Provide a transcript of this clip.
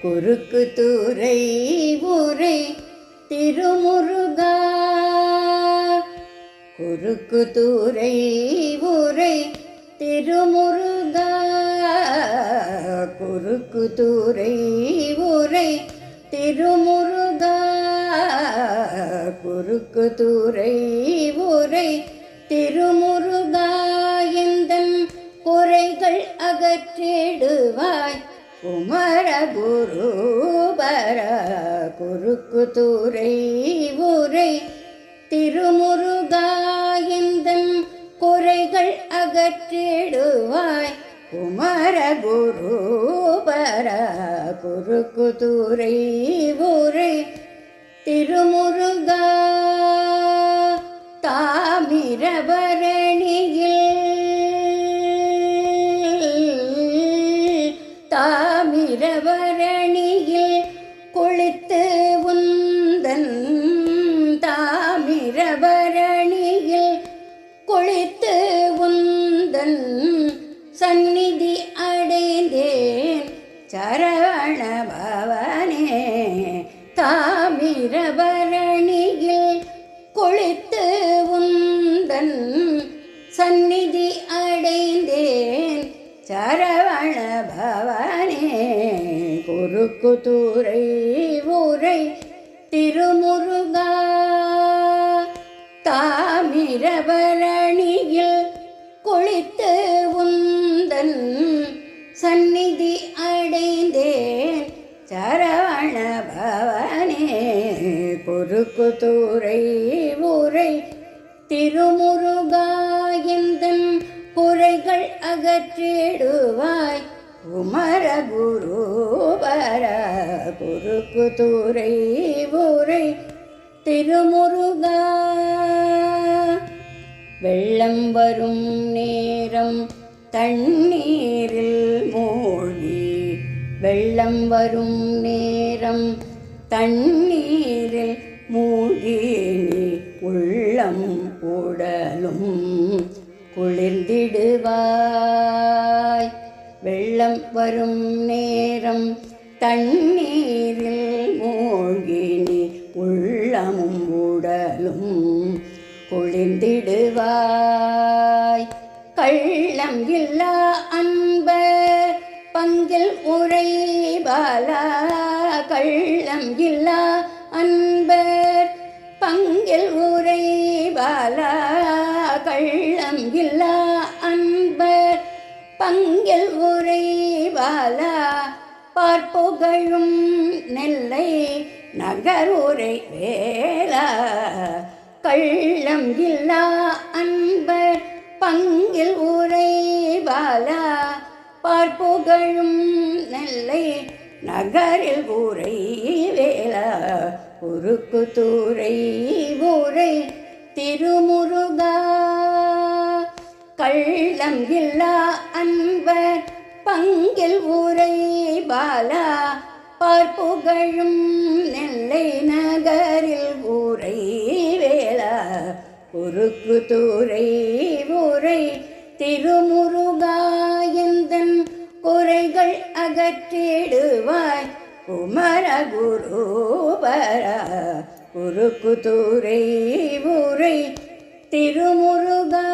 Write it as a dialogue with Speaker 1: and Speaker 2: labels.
Speaker 1: குறுக்கு தூரை ஊரை திருமுருகா. குறுக்கு தூரை ஊரை திருமுருகா. குறுக்கு தூரை ஊரை திருமுருகா. குறுக்கு தூரை ஊரை திருமுருகா. எந்தன் குறைகள் அகற்றிடுவாய் குமர குருபர. குறுக்கு தூரை ஊரை திருமுருகா. எந்தன் குறைகள் அகற்றிடுவாய் குமர குருபர. குறுக்கு தூரை ஊரை திருமுருகா. தாமிரபரணியில் குளித்து உந்தன் தாமிரபரணியில் குளித்து உந்தன் சந்நிதி அடைந்தேன் சரவண பவனே. தாமிரபரணியில் குளித்து உந்தன் சந்நிதி அடைந்தேன் சரவண பவனே. குறுக்கு தூரை ஊரை திருமுருகா. தாமிரபரணியில் குளித்து உந்தன் சந்நிதி அடைந்தேன் சரவண பவனே. குறுக்கு தூரை ஊரை திருமுருகா. எந்தன் குறைகள் அகற்றிடுவாய் குமர குருபர. குறுக்கு தூரை ஊரை திருமுருகா. வெள்ளம் வரும் நேரம் தண்ணீரில் மூழ்கி. வெள்ளம் வரும் நேரம் தண்ணீரில் மூழ்கி நீ உள்ளம் உடலும் குளிர்ந்திடுவாய். வெள்ளம் வரும் நேரம் தண்ணீரில் மூழ்கி நீ உள்ளமும் உடலும் குளிர்ந்திடுவாய். கள்ளம் இல்லா அன்பர் பங்கில் உரைபாலா. கள்ளம் இல்லா அன்பர் பங்கில் உரைபாலா. கள்ளம் இல்லா அன்பர் பங்கில் உரைபாலா. பார்ப்புகழும் நெல்லை நகருரை வேலா. கள்ளம் இல்லா அன்பர் பங்கில் உரைபாலா. பார்ப்புகழும் நெல்லை நகரில் ஊரை வேலா. குறுக்கு தூரை ஊரை திருமுருகா. கள்ளம் இல்லா அன்பர் பங்கில் உரைபாலா. பார்ப்புகழும் நெல்லை நகரில் ஊரை வேலா. குறுக்கு தூரை ஊரை திருமுருகா. எந்தன் குறைகள் அகற்றிடுவாய் குமர குருபர. குறுக்கு தூரை ஊரை திருமுருகா.